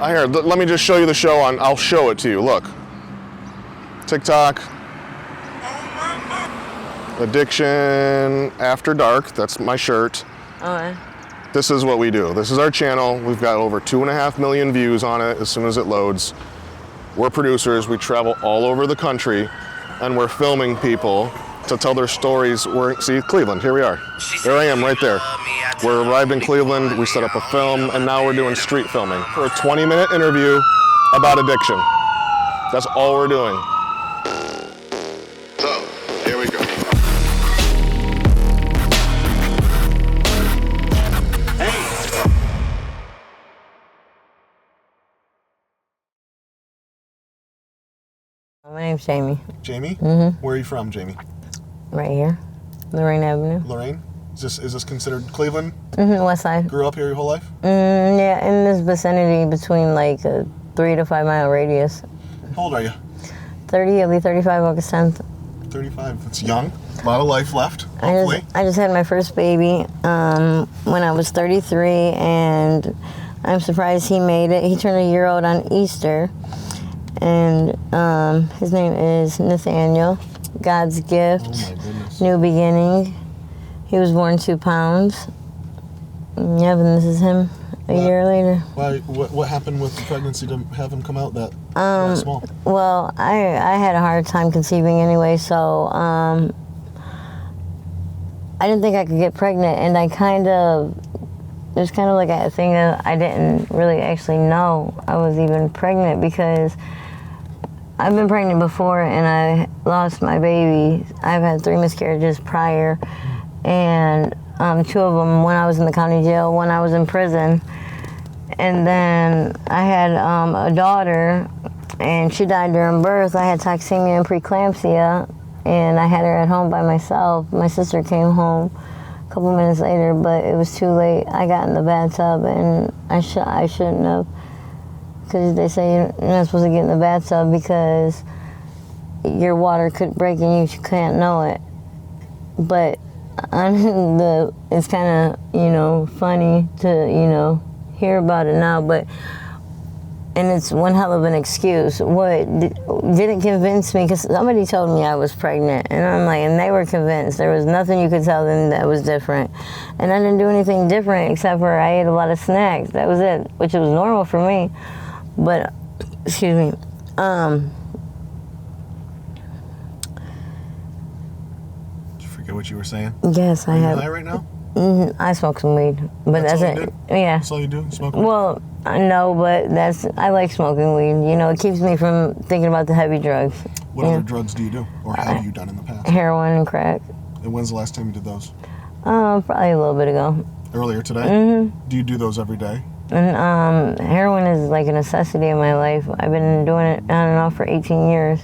Here, let me just show you the show on. I'll show it to you. Look. TikTok. Addiction After Dark. That's my shirt. Okay. This is what we do. This is our channel. We've got over 2.5 million views on it as soon as it loads. We're producers. We travel all over the country, and we're filming people to tell their stories. See, Cleveland, here we are. There I am right there. We're arrived in Cleveland, we set up a film, and now we're doing street filming for a 20-minute interview about addiction. That's all we're doing. So, here we go. My name's Jamie. Jamie? Mm-hmm. Where are you from, Jamie? Right here, Lorraine Avenue. Lorraine? Is this considered Cleveland? Mm-hmm, West Side. Grew up here your whole life? Yeah, in this vicinity between like a 3 to 5 mile radius. How old are you? 30, I'll be 35 August 10th. 35, that's young. A lot of life left, hopefully. I just had my first baby when I was 33, and I'm surprised he made it. He turned a year old on Easter, and his name is Nathaniel, God's gift, oh my goodness. New beginning. He was born 2 pounds. Yeah, and this is him a year later. Why? What happened with the pregnancy to have him come out that small? Well, I had a hard time conceiving anyway, so I didn't think I could get pregnant, and there's kind of like a thing that I didn't really actually know I was even pregnant, because I've been pregnant before and I lost my baby. I've had 3 miscarriages prior, and 2 of them when I was in the county jail, when I was in prison. And then I had a daughter, and she died during birth. I had toxemia and preeclampsia, and I had her at home by myself. My sister came home a couple minutes later, but it was too late. I got in the bathtub, and I shouldn't have, because they say you're not supposed to get in the bathtub because your water could break and you can't know it. But it's kind of, funny to, hear about it now, and it's one hell of an excuse. What didn't convince me, because somebody told me I was pregnant, and I'm like, and they were convinced. There was nothing you could tell them that was different. And I didn't do anything different except for I ate a lot of snacks. That was it, which was normal for me. But, excuse me, Did you forget what you were saying? yes, I have. Are you high right now? I smoke some weed, but that's all it. you do? Yeah. That's all you do? Smoke weed? Well, no, but I like smoking weed. It keeps me from thinking about the heavy drugs. What other drugs do you do, or have you done in the past? Heroin and crack. And when's the last time you did those? Probably a little bit ago. Earlier today? Mm-hmm. Do you do those every day? And heroin is like a necessity in my life. I've been doing it on and off for 18 years.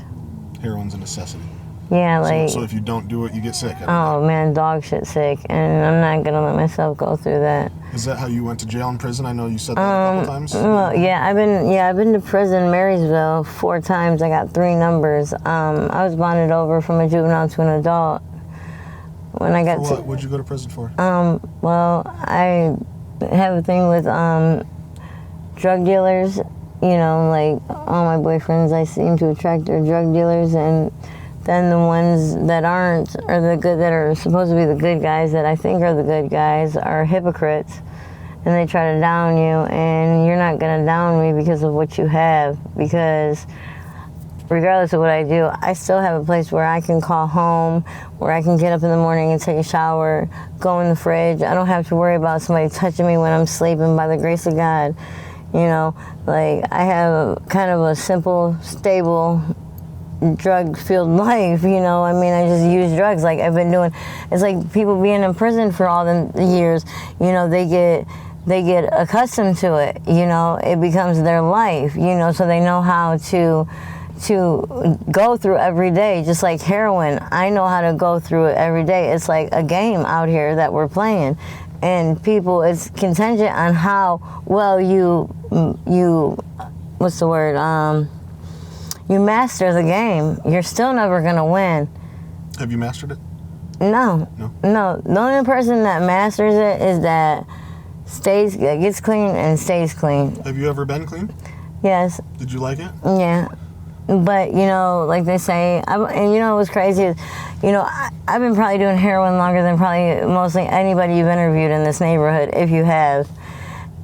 Heroin's a necessity. Yeah, So if you don't do it, you get sick. Oh man, dog shit sick, and I'm not gonna let myself go through that. Is that how you went to jail and prison? I know you said that a couple times. Well, I've been to prison, Marysville, 4 times. I got 3 numbers. I was bonded over from a juvenile to an adult. When I got for what? What'd you go to prison for? Well, I have a thing with drug dealers. Like all my boyfriends, I seem to attract are drug dealers, and then the ones that aren't, or that are supposed to be the good guys, that I think are the good guys, are hypocrites, and they try to down you, and you're not gonna down me because of what you have, because regardless of what I do, I still have a place where I can call home, where I can get up in the morning and take a shower, go in the fridge. I don't have to worry about somebody touching me when I'm sleeping, by the grace of God. Like I have kind of a simple, stable, drug-filled life, I just use drugs like I've been doing. It's like people being in prison for all the years, they get accustomed to it, it becomes their life, so they know how to go through every day, just like heroin. I know how to go through it every day. It's like a game out here that we're playing, and people, it's contingent on how well you what's the word, you master the game. You're still never gonna win. Have you mastered it? No. The only person that masters it is that gets clean and stays clean. Have you ever been clean? Yes. Did you like it? Yeah. But, you know, like they say, and you know what's crazy is, you know, I've been probably doing heroin longer than probably mostly anybody you've interviewed in this neighborhood, if you have.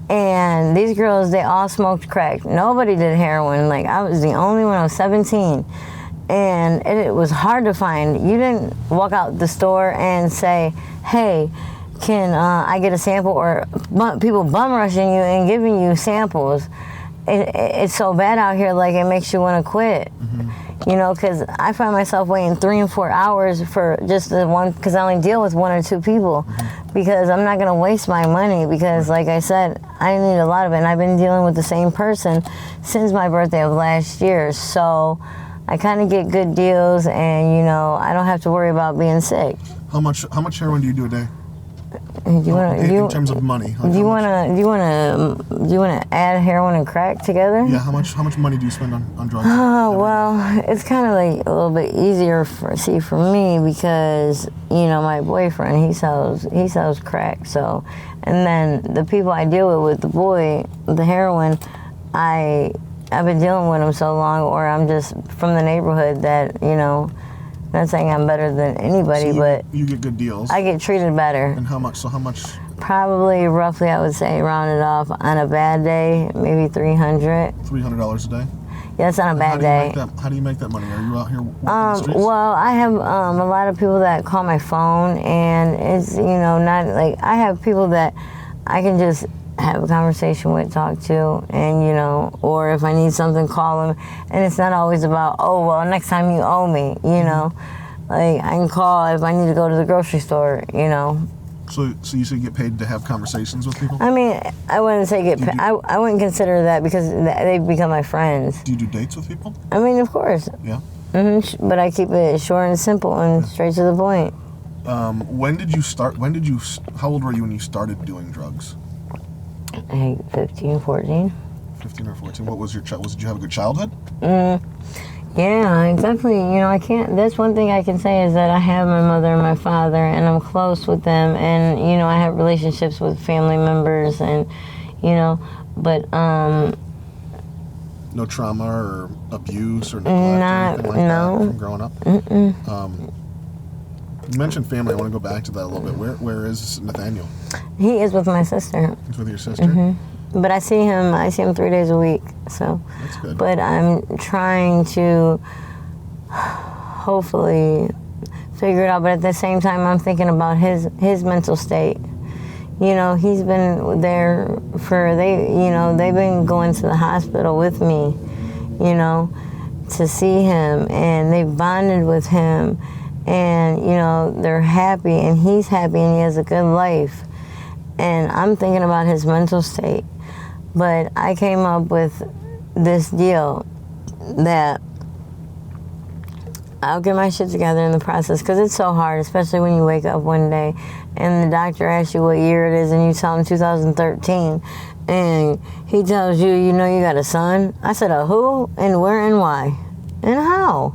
And these girls, they all smoked crack. Nobody did heroin. Like, I was the only one. I was 17. And it was hard to find. You didn't walk out the store and say, hey, can I get a sample? Or people bum rushing you and giving you samples. It's so bad out here, like, it makes you want to quit. Mm-hmm. You know, because I find myself waiting 3 and 4 hours for just the one, because I only deal with 1 or 2 people. Mm-hmm. Because I'm not going to waste my money, because, like I said, I need a lot of it. And I've been dealing with the same person since my birthday of last year. So I kind of get good deals, and, you know, I don't have to worry about being sick. How much heroin do you do a day? In terms of money, do you want to add heroin and crack together? Yeah, how much money do you spend on drugs? Oh, well, it's kind of like a little bit easier for me, because, you know, my boyfriend, he sells crack. So, and then the people I deal with the boy, the heroin, I've been dealing with him so long, or I'm just from the neighborhood that, you know. Not saying I'm better than anybody, so but you get good deals. I get treated better. And how much? Probably, roughly, I would say, rounded off, on a bad day, maybe $300. $300 a day? Yeah, that's on a bad day. How do you make that money? Are you out here working the streets? Well, I have a lot of people that call my phone, and it's, you know, not like, I have people that I can just have a conversation with, talk to, and, you know, or if I need something, call them. And it's not always about, oh, well, next time you owe me, you know. Like, I can call if I need to go to the grocery store, you know. So you get paid to have conversations with people? I mean, I wouldn't say get paid. I wouldn't consider that, because they become my friends. Do you do dates with people? I mean, of course. Yeah? Mm-hmm. But I keep it short and simple and straight to the point. When did you start? How old were you when you started doing drugs? I think 15, 14. 15 or 14. What was did you have a good childhood? Yeah, I definitely, you know, that's one thing I can say, is that I have my mother and my father, and I'm close with them, and, you know, I have relationships with family members, and, you know, but, no trauma or abuse or neglect or anything like that from growing up? Mm-mm. You mentioned family. I want to go back to that a little bit. Where is Nathaniel? He is with my sister. He's with your sister? Mm-hmm. But I see him 3 days a week, so. That's good. But I'm trying to hopefully figure it out, but at the same time, I'm thinking about his mental state. You know, he's been there they've been going to the hospital with me, you know, to see him, and they've bonded with him. And, you know, they're happy, and he's happy, and he has a good life. And I'm thinking about his mental state. But I came up with this deal that I'll get my shit together in the process, because it's so hard, especially when you wake up one day and the doctor asks you what year it is, and you tell him 2013, and he tells you, you know, you got a son. I said, a who, and where, and why, and how?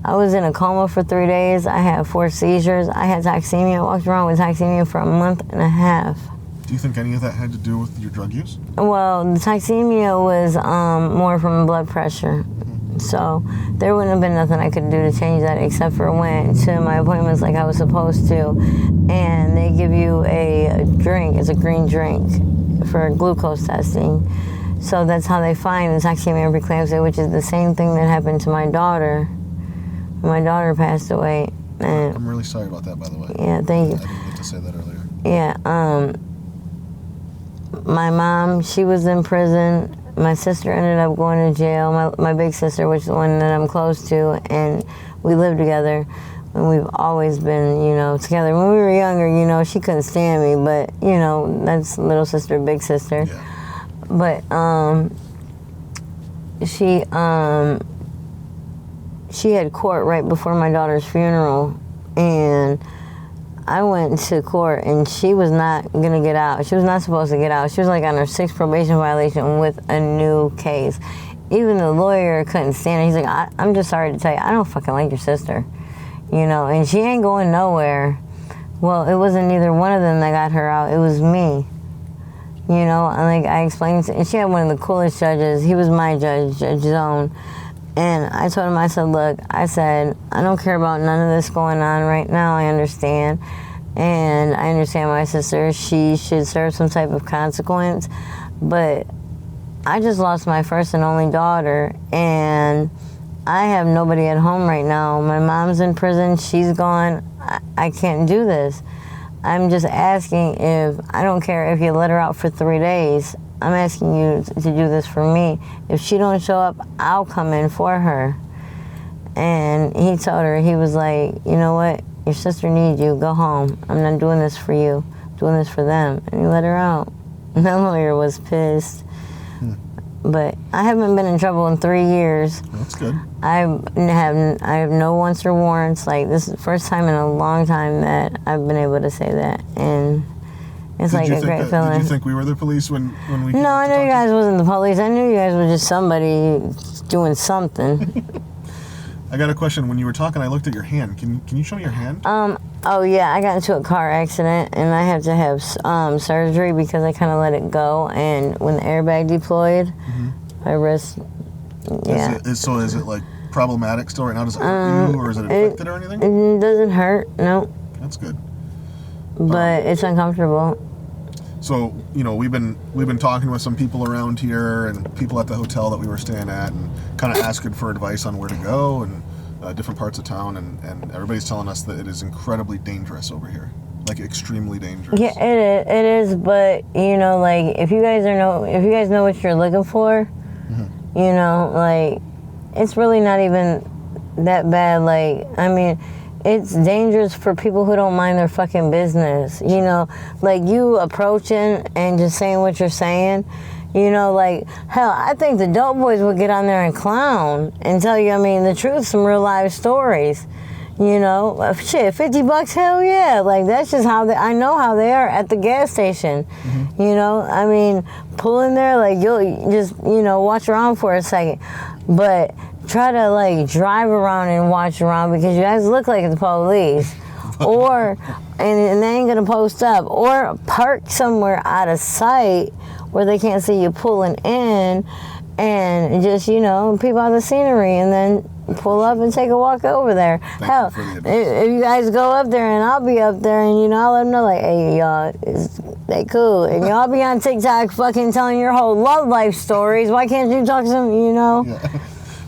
I was in a coma for 3 days. I had 4 seizures. I had toxemia. I walked around with toxemia for a month and a half. Do you think any of that had to do with your drug use? Well, the toxemia was more from blood pressure. So there wouldn't have been nothing I could do to change that, except for went to my appointments like I was supposed to. And they give you a drink. It's a green drink for glucose testing. So that's how they find the toxemia and preeclampsia, which is the same thing that happened to my daughter. My daughter passed away. And I'm really sorry about that, by the way. Yeah, thank you. I didn't get to say that earlier. Yeah, my mom, she was in prison. My sister ended up going to jail. My big sister, which is the one that I'm close to, and we lived together. And we've always been, you know, together. When we were younger, you know, she couldn't stand me, but, you know, that's little sister, big sister. Yeah. But she had court right before my daughter's funeral, and I went to court, and she was not gonna get out. She was not supposed to get out. She was like on her 6th probation violation with a new case. Even the lawyer couldn't stand it. He's like, I'm just sorry to tell you, I don't fucking like your sister, you know, and she ain't going nowhere. Well, it wasn't neither one of them that got her out. It was me. You know, and like I explained, and she had one of the coolest judges. He was my judge, Judge Zone. And I told him, I said, look, I said, I don't care about none of this going on right now. I understand. And I understand my sister, she should serve some type of consequence. But I just lost my first and only daughter, and I have nobody at home right now. My mom's in prison, she's gone. I can't do this. I'm just asking if, I don't care if you let her out for 3 days, I'm asking you to do this for me. If she don't show up, I'll come in for her. And he told her, he was like, you know what, your sister needs you, go home. I'm not doing this for you, I'm doing this for them. And he let her out. And that lawyer was pissed. But I haven't been in trouble in 3 years. That's good. I have no wants or warrants. Like, this is the first time in a long time that I've been able to say that, and it's like a great feeling. Did you think we were the police when we? No, I knew you guys wasn't the police. I knew you guys were just somebody doing something. I got a question. When you were talking, I looked at your hand. Can you show me your hand? Oh yeah, I got into a car accident and I had to have surgery because I kind of let it go. And when the airbag deployed, my wrist. Yeah. Is it like problematic still right now? Does it hurt you, or is it infected or anything? It doesn't hurt. No. That's good. But it's uncomfortable. So, you know, we've been talking with some people around here and people at the hotel that we were staying at, and kind of asking for advice on where to go and different parts of town, and everybody's telling us that it is incredibly dangerous over here, like extremely dangerous. Yeah, it is. But you know, like if you guys know what you're looking for, you know, like it's really not even that bad. Like, I mean, it's dangerous for people who don't mind their fucking business. You know, like you approaching and just saying what you're saying. You know, like, hell, I think the dope boys would get on there and clown and tell you, I mean, the truth, some real life stories. You know, shit, $50, hell yeah. Like, that's just how I know how they are at the gas station. You know, I mean, pull in there, like, you'll just, you know, watch around for a second. But try to, like, drive around and watch around because you guys look like the police. Or, and they ain't gonna post up. Or park somewhere out of sight where they can't see you pulling in, and just, you know, peep out the scenery and then pull up and take a walk over there. Hell, if you guys go up there and I'll be up there and, you know, I'll let them know, like, hey, y'all, they cool. And y'all be on TikTok fucking telling your whole love life stories. Why can't you talk to them, you know? Yeah.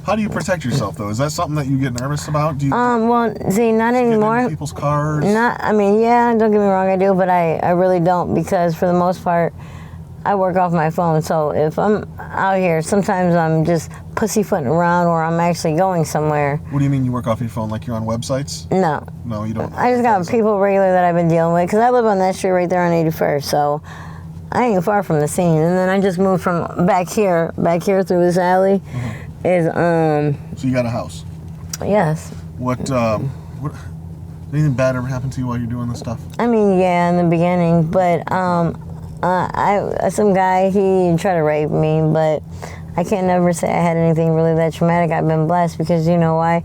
How do you protect yourself, though? Is that something that you get nervous about? Do you, well, see, not anymore. Get in people's cars? I mean, yeah, don't get me wrong, I do, but I really don't, because for the most part, I work off my phone. So if I'm out here, sometimes I'm just pussyfooting around or I'm actually going somewhere. What do you mean you work off your phone? Like you're on websites? No. No, you don't. I just got people regular that I've been dealing with, because I live on that street right there on 81st, so I ain't far from the scene. And then I just moved from back here through this alley. Is So you got a house? Yes. What anything bad ever happened to you while you're doing this stuff? I mean, yeah, in the beginning, but some guy, he tried to rape me, but I can't never say I had anything really that traumatic. I've been blessed because, you know why?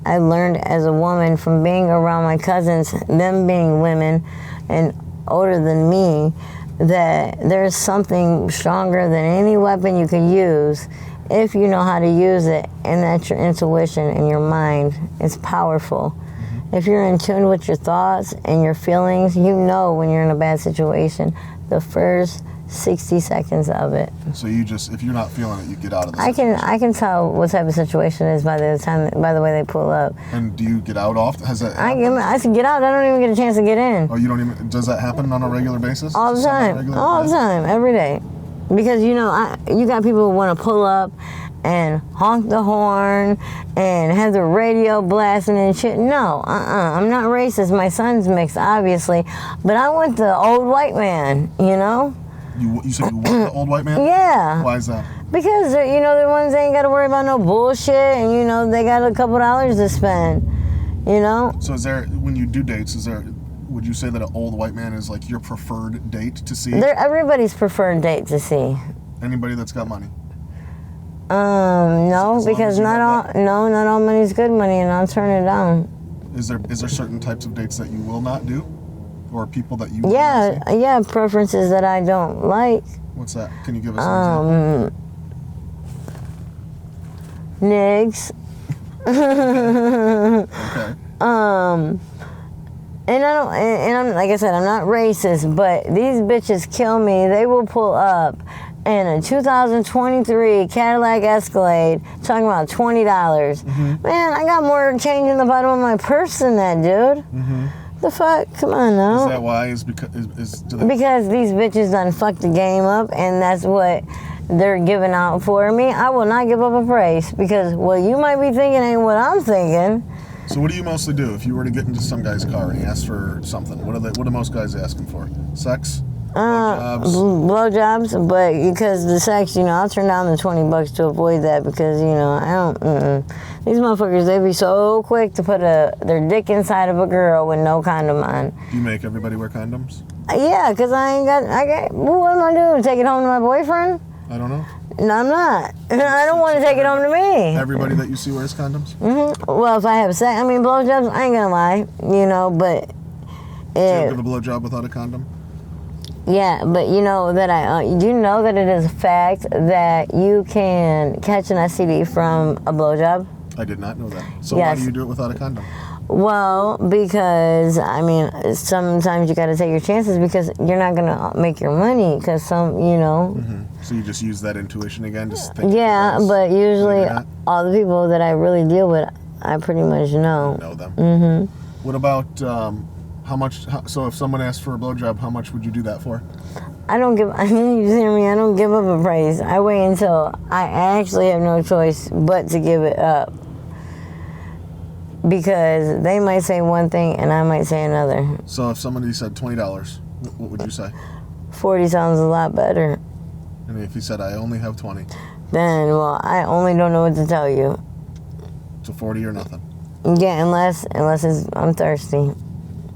I learned as a woman from being around my cousins, them being women and older than me, that there's something stronger than any weapon you can use if you know how to use it, and that's your intuition and your mind. It's powerful. If you're in tune with your thoughts and your feelings, you know when you're in a bad situation the first 60 seconds of it. So you just, if you're not feeling it, you get out of the situation. I can tell what type of situation it is by the way they pull up. And do you get out often? Has that happened? I can get out. I don't even get a chance to get in. Oh, you don't even? Does that happen on a regular basis? All the time. All the time. Every day. Because, you know, you got people who want to pull up and honk the horn and have the radio blasting and shit. No, I'm not racist. My son's mixed, obviously. But I want the old white man, you know? You said you want the old white man? Yeah. Why is that? Because, you know, the ones that ain't got to worry about no bullshit, and, you know, they got a couple dollars to spend, you know? So is there, when you do dates, would you say that an old white man is like your preferred date to see? They're everybody's preferred date to see. Anybody that's got money? No, because not all money's good money, and I'll turn it down. Is there certain types of dates that you will not do? or people that you Yeah, wanna see? yeah, preferences that I don't like. What's that? Can you give us an example? Nigs. Okay. And I don't, and I'm, like I said, I'm not racist, but these bitches kill me. They will pull up in a 2023 Cadillac Escalade talking about $20. Man, I got more change in the bottom of my purse than that, dude. The fuck? Come on now. Is that why? Do they, Because these bitches done fucked the game up, and that's what they're giving out for me. I will not give up a praise, because what you might be thinking ain't what I'm thinking. so what do you mostly do if you were to get into some guy's car and he asks for something? What are most guys asking for? Sex? Blowjobs? Blowjobs, but because the sex, I'll turn down the $20 to avoid that, because, I don't, these motherfuckers, they be so quick to put their dick inside of a girl with no condom on. Do you make everybody wear condoms? Yeah, because what am I doing? Take it home to my boyfriend? I don't know. No, I'm not. I don't want to take it home to me. Everybody that you see wears condoms? Well, if I have sex, blowjobs, I ain't gonna lie, but Do you give a blowjob without a condom? yeah, but you know that it is a fact that you can catch an STD from a blowjob? I did not know that. So Yes. why do you do it without a condom? Well, because, sometimes you gotta take your chances, because you're not gonna make your money, because So you just use that intuition again? Just think Yeah, but usually Maybe not. all the people that I really deal with, I pretty much know. know them. What about so if someone asked for a blowjob, how much would you do that for? I don't give, you hear me? I don't give up a praise. I wait until I actually have no choice but to give it up. Because they might say one thing and I might say another. So if somebody said $20, what would you say? 40 sounds a lot better. And if he said, I only have 20, Then, well, I only don't know what to tell you. so 40 or nothing? Yeah, unless I'm thirsty.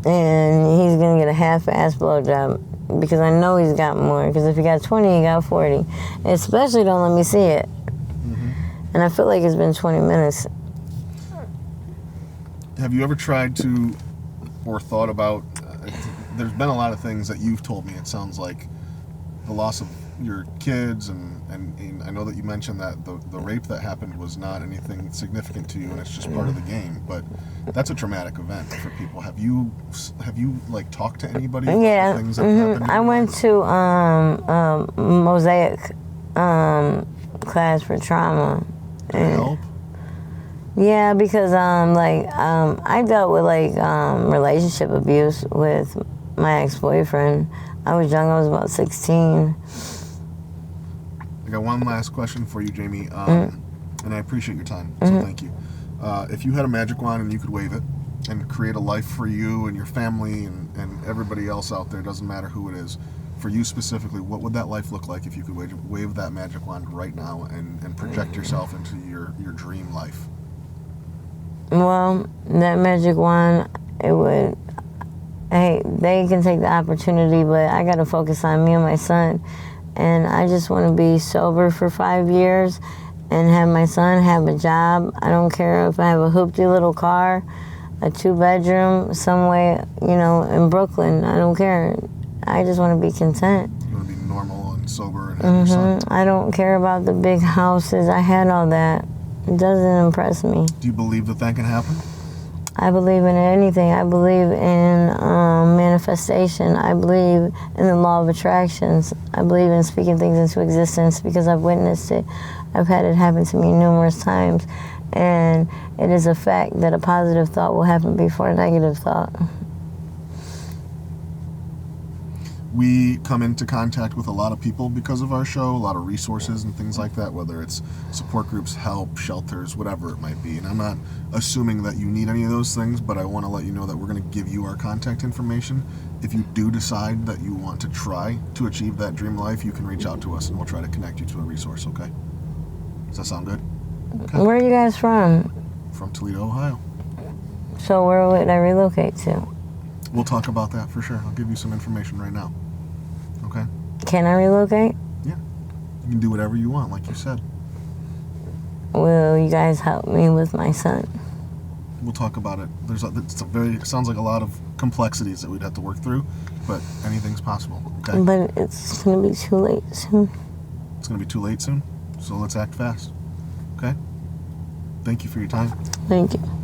And he's gonna get a half-ass blowjob, because I know he's got more. Because if he got 20, he got 40. Especially don't let me see it. And I feel like it's been 20 minutes. Have you ever tried to, or thought about, there's been a lot of things that you've told me, it sounds like, the loss of your kids, and I know that you mentioned that the rape that happened was not anything significant to you, and it's just part of the game, but that's a traumatic event for people. Have you like talked to anybody about Yeah, the things that happened? I went to Mosaic class for trauma. Did it help? Yeah, because I dealt with relationship abuse with my ex-boyfriend. I was young. I was about 16. I got one last question for you, Jamie, and I appreciate your time, so thank you. If you had a magic wand and you could wave it and create a life for you and your family and everybody else out there, doesn't matter who it is, for you specifically, what would that life look like if you could wave that magic wand right now and project yourself into your dream life? Well, that magic wand, it would. Hey, they can take the opportunity, but I got to focus on me and my son. And I just want to be sober for 5 years and have my son have a job. I don't care if I have a hoopty little car, a 2-bedroom, somewhere, in Brooklyn. I don't care. I just want to be content. You want to be normal and sober and have your son? I don't care about the big houses. I had all that. It doesn't impress me. Do you believe that can happen? I believe in anything. I believe in manifestation. I believe in the law of attractions. I believe in speaking things into existence, because I've witnessed it. I've had it happen to me numerous times. And it is a fact that a positive thought will happen before a negative thought. We come into contact with a lot of people because of our show, a lot of resources and things like that, whether it's support groups, help, shelters, whatever it might be. And I'm not assuming that you need any of those things, but I want to let you know that we're going to give you our contact information. If you do decide that you want to try to achieve that dream life, you can reach out to us and we'll try to connect you to a resource, okay? Does that sound good? Okay. Where are you guys from? From Toledo, Ohio. So where would I relocate to? We'll talk about that for sure. I'll give you some information right now. Okay? Can I relocate? Yeah. You can do whatever you want, like you said. Will you guys help me with my son? We'll talk about it. It sounds like a lot of complexities that we'd have to work through, but anything's possible. Okay, But it's gonna be too late soon. it's gonna be too late soon, so let's act fast. Okay. Thank you for your time. Thank you.